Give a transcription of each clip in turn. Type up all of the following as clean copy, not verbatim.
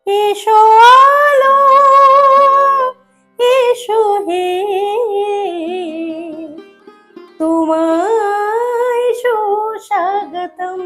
এসো আলো এসো হে, তোমায় সুস্বাগতম।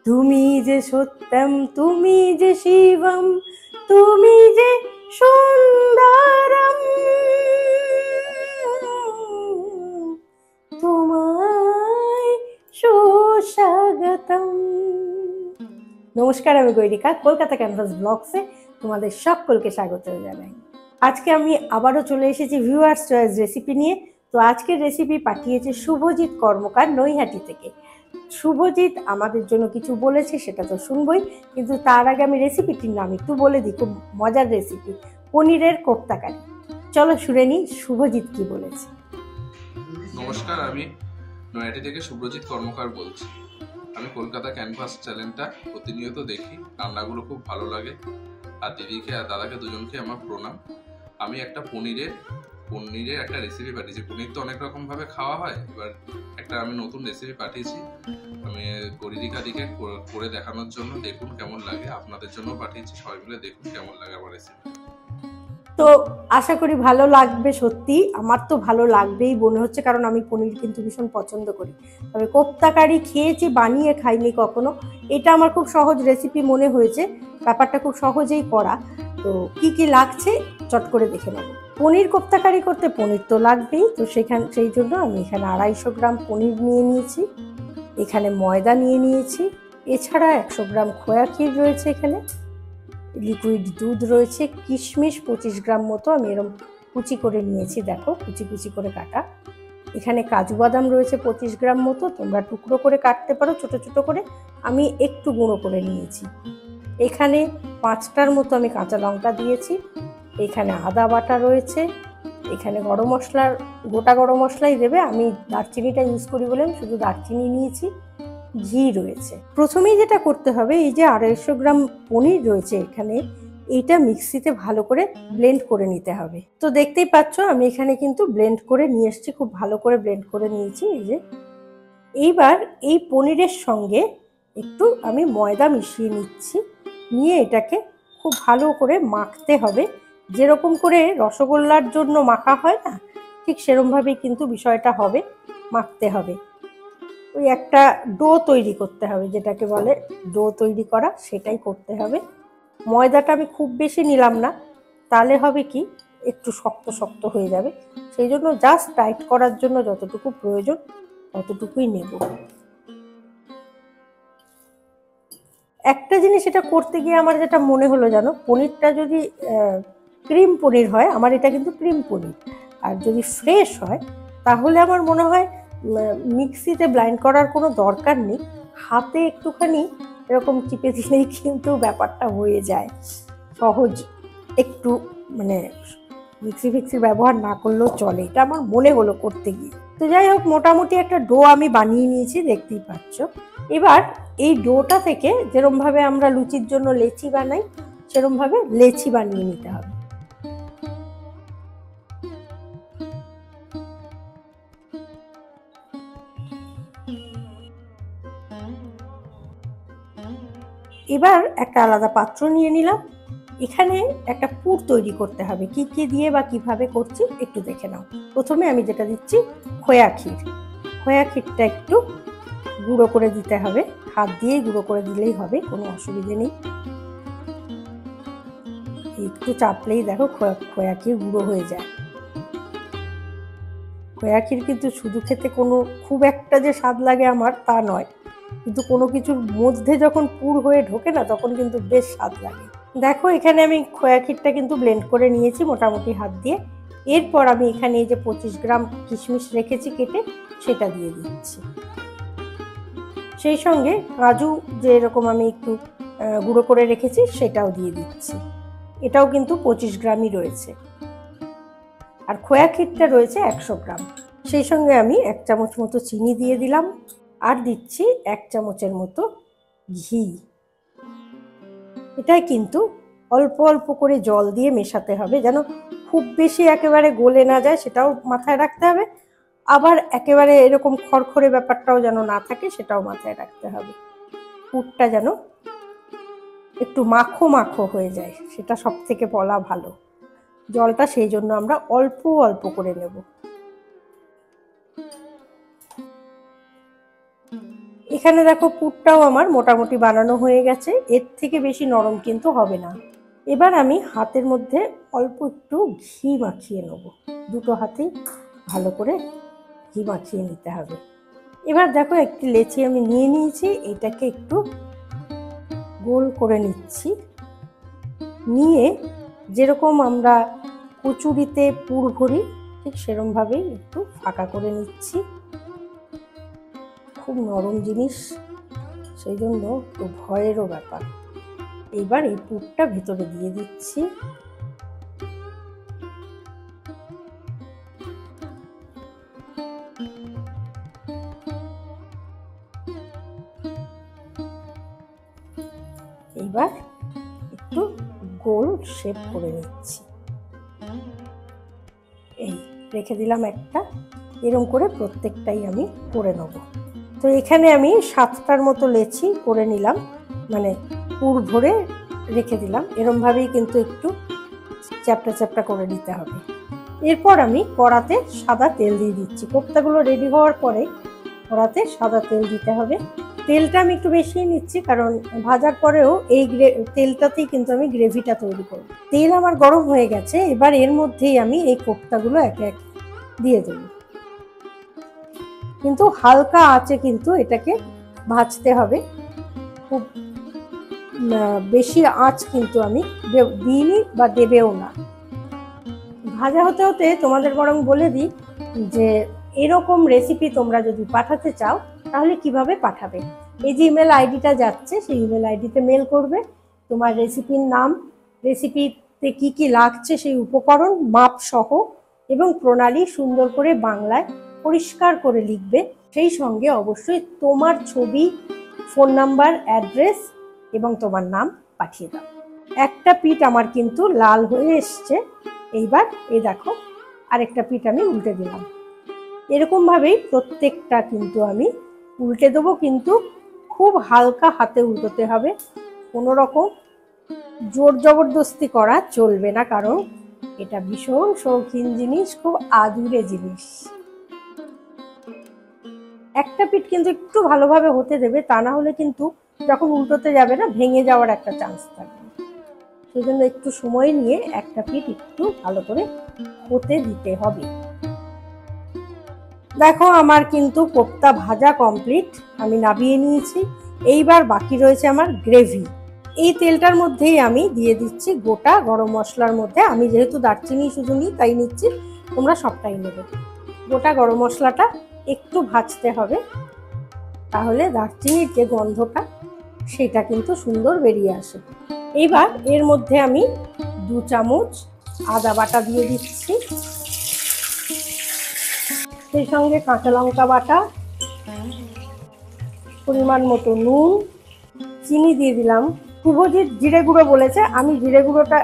তুমি যে সত্যম, তুমি যে শিবম, তুমি যে সুন্দরম, তোমায় সুস্বাগতম। নমস্কার, আমি গৈরিকা, কলকাতা ক্যানভাস ব্লগসে তোমাদের সকলকে স্বাগত জানাই। আজকে আমি আবারও চলে এসেছি ভিউয়ার্স চয়েস রেসিপি নিয়ে। তো আজকের রেসিপি পাঠিয়েছে শুভজিৎ কর্মকার, নৈহাটি থেকে। শুভজিৎ আমাদের জন্য কিছু বলেছে, সেটা তো শুনবই, কিন্তু তার আগে আমি রেসিপিটির নাম একটু বলে দিই। খুব মজার রেসিপি, পনিরের কোপ্তাকারি। চলো শুনে নিই শুভজিৎ কি বলেছে। নমস্কার, আমি নৈহাটি থেকে শুভজিৎ কর্মকার বলছি। আমি কলকাতা ক্যানভাস চ্যানেলটা প্রতিনিয়ত দেখি, রান্নাগুলো খুব ভালো লাগে। আর দিদিকে আর দাদাকে দুজনকে আমার প্রণাম। আমি একটা পনিরের একটা রেসিপি পাঠিয়েছি। পনির তো অনেক রকম ভাবে খাওয়া হয়, এবার একটা আমি নতুন রেসিপি পাঠিয়েছি। আমি গরিদিকা দিকে করে দেখানোর জন্য, দেখুন কেমন লাগে। আপনাদের জন্য পাঠিয়েছি, সবাই মিলে দেখুন কেমন লাগে আমার রেসিপি। তো আশা করি ভালো লাগবে। সত্যি আমার তো ভালো লাগবেই মনে হচ্ছে, কারণ আমি পনির কিন্তু ভীষণ পছন্দ করি। তবে কোপ্তাকারি খেয়েছি, বানিয়ে খাইনি কখনো। এটা আমার খুব সহজ রেসিপি মনে হয়েছে, ব্যাপারটা খুব সহজেই করা। তো কি কি লাগছে চট করে দেখে নেব। পনির কোপ্তাকারি করতে পনির তো লাগবেই, তো সেই জন্য আমি এখানে 250 গ্রাম পনির নিয়ে নিয়েছি, এখানে ময়দা নিয়ে নিয়েছি, এছাড়া 100 গ্রাম খোয়া ক্ষীর রয়েছে, এখানে লিকুইড দুধ রয়েছে, কিশমিশ 25 গ্রাম মতো আমি এরকম কুচি করে নিয়েছি, দেখো কুচি কুচি করে কাটা। এখানে কাজু বাদাম রয়েছে 25 গ্রাম মতো, তোমরা টুকরো করে কাটতে পারো ছোট ছোট করে, আমি একটু গুঁড়ো করে নিয়েছি। এখানে 5টার মতো আমি কাঁচা লঙ্কা দিয়েছি, এখানে আদা বাটা রয়েছে, এখানে গরম মশলার গোটা গরম মশলাই দেবে, আমি দারচিনিটা ইউজ করি বলে আমি শুধু দারচিনি নিয়েছি। ঘি রয়েছে। প্রথমেই যেটা করতে হবে, এই যে 250 গ্রাম পনির রয়েছে এখানে, এইটা মিক্সিতে ভালো করে ব্লেন্ড করে নিতে হবে। তো দেখতেই পাচ্ছ আমি এখানে কিন্তু ব্লেন্ড করে নিয়ে এসেছি, খুব ভালো করে ব্লেন্ড করে নিয়েছি। এই যে এইবার এই পনিরের সঙ্গে একটু আমি ময়দা মিশিয়ে নিচ্ছি, নিয়ে এটাকে খুব ভালো করে মাখতে হবে। যেরকম করে রসগোল্লার জন্য মাখা হয় না, ঠিক সেরকমভাবেই কিন্তু বিষয়টা হবে, মাখতে হবে। ওই একটা ডো তৈরি করতে হবে, যেটাকে বলে ডো তৈরি করা, সেটাই করতে হবে। ময়দাটা আমি খুব বেশি নিলাম না, তাহলে হবে কি একটু শক্ত শক্ত হয়ে যাবে, সেই জন্য জাস্ট টাইট করার জন্য যতটুকু প্রয়োজন ততটুকুই নেব। একটা জিনিস এটা করতে গিয়ে আমার যেটা মনে হলো, জানো, পনিরটা যদি ক্রিম পনির হয়, আমার এটা কিন্তু ক্রিম পনির, আর যদি ফ্রেশ হয় তাহলে আমার মনে হয় মিক্সিতে ব্লাইন্ড করার কোনো দরকার নেই, হাতে একটুখানি এরকম চিপে দিলেই কিন্তু ব্যাপারটা হয়ে যায় সহজ। একটু মানে মিক্সির ব্যবহার না করলেও চলে, এটা আমার মনে হলো করতে গিয়ে। তো যাই হোক, মোটামুটি একটা ডো আমি বানিয়ে নিয়েছি, দেখতেই পাচ্ছ। এবার এই ডোটা থেকে যেরমভাবে আমরা লুচির জন্য লেচি বানাই, সেরমভাবে লেচি বানিয়ে নিতে হবে। এবার একটা আলাদা পাত্র নিয়ে নিলাম, এখানে একটা পুর তৈরি করতে হবে। কি কি দিয়ে বা কিভাবে করছি একটু দেখে নাও। প্রথমে আমি যেটা দিচ্ছি খোয়া ক্ষীর, খোয়া ক্ষীরটা একটু গুঁড়ো করে দিতে হবে, হাত দিয়েই গুঁড়ো করে দিলেই হবে, কোনো অসুবিধে নেই। একটু চাপলেই দেখো খোয়া ক্ষীর গুঁড়ো হয়ে যায়। খোয়া ক্ষীর কিন্তু শুধু খেতে কোনো খুব একটা যে স্বাদ লাগে আমার তা নয়, কিন্তু কোনো কিছুর মধ্যে যখন পুর হয়ে ঢোকে না, তখন কিন্তু বেশ স্বাদ লাগে। দেখো এখানে আমি খোয়া ক্ষীরটা কিন্তু ব্লেন্ড করে নিয়েছি মোটামুটি হাত দিয়ে। এরপর আমি এখানে এই যে 25 গ্রাম কিশমিশ রেখেছি কেটে, সেটা দিয়ে দিচ্ছি। সেই সঙ্গে কাজু যে এরকম আমি একটু গুঁড়ো করে রেখেছি, সেটাও দিয়ে দিচ্ছি। এটাও কিন্তু 25 গ্রামই রয়েছে, আর খোয়া ক্ষীরটা রয়েছে 100 গ্রাম। সেই সঙ্গে আমি 1 চামচ মতো চিনি দিয়ে দিলাম, আর দিচ্ছি 1 চামচের মতো ঘি। এটাই কিন্তু অল্প অল্প করে জল দিয়ে মেশাতে হবে, যেন খুব বেশি একেবারে গলে না যায়, সেটাও মাথায় রাখতে হবে। আবার একেবারে এরকম খড়খড়ে ব্যাপারটাও যেন না থাকে, সেটাও মাথায় রাখতে হবে। পুরটা যেন একটু মাখো মাখো হয়ে যায়, সেটা সব থেকে বলা ভালো। জলটা সেই জন্য আমরা অল্প অল্প করে নেব। এখানে দেখো পুরটাও আমার মোটামুটি বানানো হয়ে গেছে, এর থেকে বেশি নরম কিন্তু হবে না। এবার আমি হাতের মধ্যে অল্প একটু ঘি মাখিয়ে নেব, দুটো হাতেই ভালো করে ঘি মাখিয়ে নিতে হবে। এবার দেখো একটি লেচি আমি নিয়ে নিয়েছি, এটাকে একটু গোল করে নিচ্ছি, নিয়ে যেরকম আমরা কচুরিতে পুর ভরি ঠিক সেরকমভাবেই একটু ফাঁকা করে নিচ্ছি। খুব নরম জিনিস, সেই জন্য একটু ভয়েরও ব্যাপার। এইবার এই পুরটা ভেতরে দিয়ে দিচ্ছি। এইবার একটু গোল শেপ করে নিচ্ছি, এই রেখে দিলাম একটা। এরকম করে প্রত্যেকটাই আমি করে নেব। তো এখানে আমি 7টার মতো লেচি করে নিলাম, মানে পুর ভরে রেখে দিলাম। এরমভাবেই কিন্তু একটু চ্যাপটা চ্যাপটা করে নিতে হবে। এরপর আমি কড়াতে সাদা তেল দিয়ে দিচ্ছি। কোপ্তাগুলো রেডি হওয়ার পরে কড়াতে সাদা তেল দিতে হবে। তেলটা আমি একটু বেশি নিচ্ছি, কারণ ভাজার পরেও এই তেলটাতেই কিন্তু আমি গ্রেভিটা তৈরি করব। তেল আমার গরম হয়ে গেছে, এবার এর মধ্যেই আমি এই কোপ্তাগুলো একে এক দিয়ে দেব। কিন্তু হালকা আঁচে কিন্তু এটাকে ভাজতে হবে, খুব বেশি আঁচ কিন্তু আমি দিইনি বা দেবেও না। ভাজা হতে হতে তোমাদের বরং বলে দিই যে এরকম রেসিপি তোমরা যদি পাঠাতে চাও তাহলে কিভাবে পাঠাবে। এই যে ইমেল আইডিটা যাচ্ছে সেই ইমেল আইডিতে মেল করবে, তোমার রেসিপির নাম, রেসিপিতে কি কি লাগছে সেই উপকরণ মাপ সহ এবং প্রণালী সুন্দর করে বাংলায় পরিষ্কার করে লিখবে। সেই সঙ্গে অবশ্যই তোমার ছবি, ফোন নাম্বার, অ্যাড্রেস এবং তোমার নাম পাঠিয়ে দাও। একটা পিঠ আমার কিন্তু লাল হয়ে এসছে। এইবার এই দেখো আরেকটা পিঠ আমি উল্টে দিলাম। এরকমভাবেই প্রত্যেকটা কিন্তু আমি উল্টে দেবো, কিন্তু খুব হালকা হাতে উল্টোতে হবে, কোনো রকম জোর জবরদস্তি করা চলবে না, কারণ এটা ভীষণ শৌখিন জিনিস, খুব আদুরে জিনিস। একটা পিঠ কিন্তু একটু ভালোভাবে হতে দেবে, তা না হলে কিন্তু যখন উল্টোতে যাবে না ভেঙে যাওয়ার একটা চান্স থাকবে। সেই জন্য একটু সময় নিয়ে একটা পিঠ একটু ভালো করে হতে দিতে হবে। দেখো আমার কিন্তু কোপ্তা ভাজা কমপ্লিট, আমি নামিয়ে নিয়েছি। এইবার বাকি রয়েছে আমার গ্রেভি। এই তেলটার মধ্যেই আমি দিয়ে দিচ্ছি গোটা গরম মশলার মধ্যে, আমি যেহেতু দারচিনি শুধু নিই তাই নিচ্ছি, তোমরা সবটাই নেবে। গোটা গরম মশলাটা একটু ভাজতে হবে, তাহলে দারচিনির যে গন্ধটা সেটা কিন্তু সুন্দর বেরিয়ে আসে। এইবার এর মধ্যে আমি 2 চামচ আদা বাটা দিয়ে দিচ্ছি, সেই সঙ্গে কাঁচা লঙ্কা বাটা, পরিমাণ মতো নুন, চিনি দিয়ে দিলাম। শুভজিৎ জিরে গুঁড়ো বলেছে, আমি জিরে গুঁড়োটা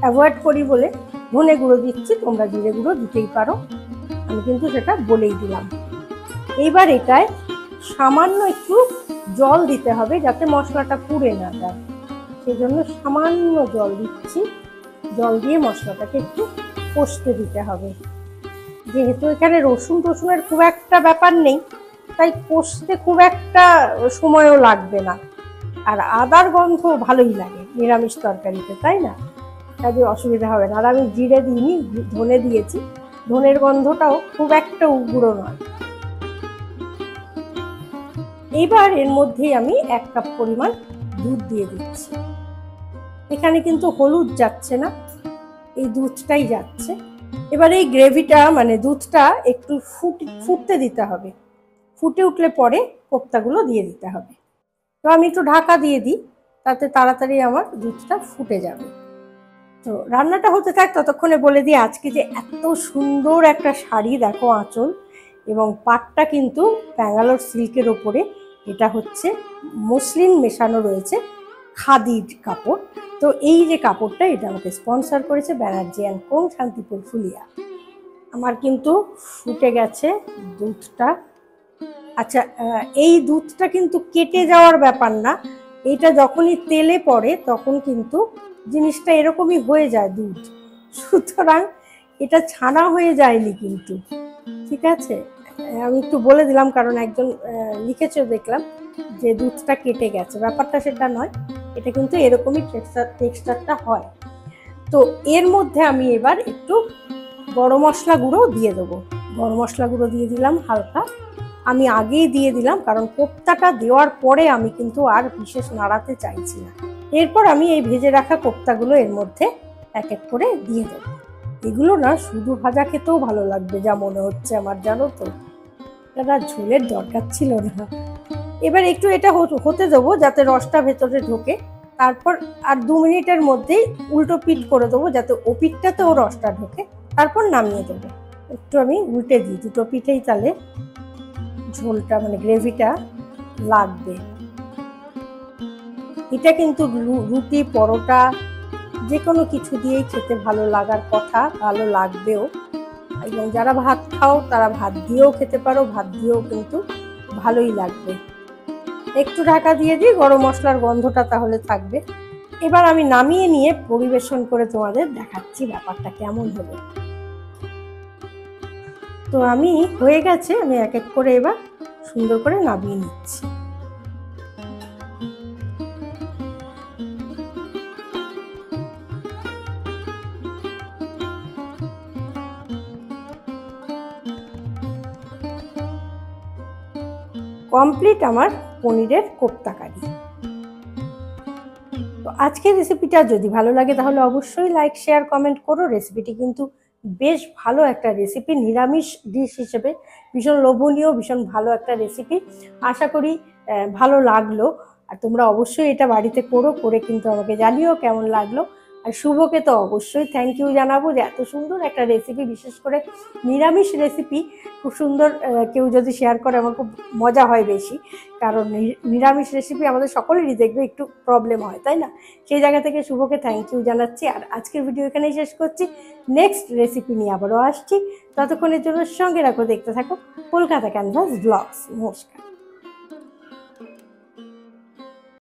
অ্যাভয়েড করি বলে ধনে গুঁড়ো দিচ্ছি, তোমরা জিরে গুঁড়ো দিতেই পারো, আমি কিন্তু সেটা বলেই দিলাম। এইবার এটায় সামান্য একটু জল দিতে হবে যাতে মশলাটা পুড়ে না যায়, সেই জন্য সামান্য জল দিচ্ছি। জল দিয়ে মশলাটাকে একটু কষতে দিতে হবে। যেহেতু এখানে রসুন টসুনের খুব একটা ব্যাপার নেই, তাই কষতে খুব একটা সময়ও লাগবে না, আর আদার গন্ধ ভালোই লাগে নিরামিষ তরকারিতে, তাই না? কাজে অসুবিধা হবে না। আর আমি জিরে দিইনি, ধনে দিয়েছি, ধনের গন্ধটাও খুব একটা উগ্র নয়। এইবার এর মধ্যেই আমি 1 কাপ পরিমাণ দুধ দিয়ে দিচ্ছি। এখানে কিন্তু হলুদ যাচ্ছে না, এই দুধটাই যাচ্ছে। এবার এই গ্রেভিটা মানে দুধটা একটু ফুটতে দিতে হবে, ফুটে উঠলে পরে কোপ্তাগুলো দিয়ে দিতে হবে। তো আমি একটু ঢাকা দিয়ে দিই, তাতে তাড়াতাড়ি আমার দুধটা ফুটে যাবে। তো রান্নাটা হতে থাক, ততক্ষণে বলে দিই আজকে যে এত সুন্দর একটা শাড়ি দেখো আঁচল, এবং পাটটা কিন্তু ব্যাঙ্গালোর সিল্কের ওপরে, এটা হচ্ছে মসলিন মেশানো রয়েছে, খাদির কাপড়। তো এই যে কাপড়টা এটা আমাকে স্পন্সর করেছে ব্যানার্জি অ্যান্ড কোং, শান্তিপুর ফুলিয়া। আমার কিন্তু ফুটে গেছে দুধটা। আচ্ছা, এই দুধটা কিন্তু কেটে যাওয়ার ব্যাপার না, এটা যখনই তেলে পড়ে তখন কিন্তু জিনিসটা এরকমই হয়ে যায় দুধ। সুতরাং এটা ছানা হয়ে যায়নি কিন্তু, ঠিক আছে। আমি একটু বলে দিলাম কারণ একজন লিখেছে দেখলাম যে দুধটা কেটে গেছে, ব্যাপারটা সেটা নয়, এটা কিন্তু এরকমই টেক্সচারটা হয়। তো এর মধ্যে আমি এবার একটু গরম মশলা গুঁড়ো দিয়ে দেবো। গরম মশলা গুঁড়ো দিয়ে দিলাম হালকা, আমি আগেই দিয়ে দিলাম কারণ কোপ্তাটা দেওয়ার পরে আমি কিন্তু আর বিশেষ নাড়াতে চাইছি না। এরপর আমি এই ভেজে রাখা কোপ্তাগুলো এর মধ্যে এক এক করে দিয়ে দেবো। এগুলো না শুধু ভাজা খেতেও ভালো লাগবে যা মনে হচ্ছে আমার, জানো তো, এটা ঝোলের দরকার ছিল না। এবার একটু এটা হতে দেবো যাতে রসটা ভেতরে ঢোকে, তারপর আর 2 মিনিটের মধ্যেই উল্টো পিঠ করে দেবো যাতে ও পিঠটাতেও রসটা ঢোকে, তারপর নামিয়ে দেবো। একটু আমি উল্টে দিই, দুটো পিঠেই তাহলে ঝোলটা মানে গ্রেভিটা লাগবে। এটা কিন্তু রুটি পরোটা যে কোনো কিছু দিয়েই খেতে ভালো লাগার কথা, ভালো লাগবেও। এবং যারা ভাত খাও তারা ভাত দিয়েও খেতে পারো, ভাত দিয়েও কিন্তু ভালোই লাগবে। একটু ঢাকা দিয়ে দিই, গরম মশলার গন্ধটা তাহলে থাকবে। এবার আমি নামিয়ে নিয়ে পরিবেশন করে তোমাদের দেখাচ্ছি ব্যাপারটা কেমন হলো। তো আমি হয়ে গেছে, আমি এক এক করে এবার সুন্দর করে নামিয়ে নিচ্ছি। কমপ্লিট আমার পনিরের কোপ্তা কারি। তো আজকের রেসিপিটা যদি ভালো লাগে তাহলে অবশ্যই লাইক শেয়ার কমেন্ট করো। রেসিপিটি কিন্তু বেশ ভালো একটা রেসিপি, নিরামিষ ডিশ হিসেবে ভীষণ লোভনীয়, ভীষণ ভালো একটা রেসিপি। আশা করি ভালো লাগলো। আর তোমরা অবশ্যই এটা বাড়িতে করে কিন্তু আমাকে জানিও কেমন লাগলো। আর শুভকে তো অবশ্যই থ্যাংক ইউ জানাবো যে এত সুন্দর একটা রেসিপি, বিশেষ করে নিরামিষ রেসিপি খুব সুন্দর কেউ যদি শেয়ার করে আমার খুব মজা হয় বেশি, কারণ নিরামিষ রেসিপি আমাদের সকলেরই দেখবে একটু প্রবলেম হয়, তাই না? সেই জায়গা থেকে শুভকে থ্যাংক ইউ জানাচ্ছি। আর আজকের ভিডিও এখানেই শেষ করছি, নেক্সট রেসিপি নিয়ে আবারও আসছি। ততক্ষণের জন্য সঙ্গে রাখো, দেখতে থাকো কলকাতা ক্যানভাস ব্লগস। নমস্কার।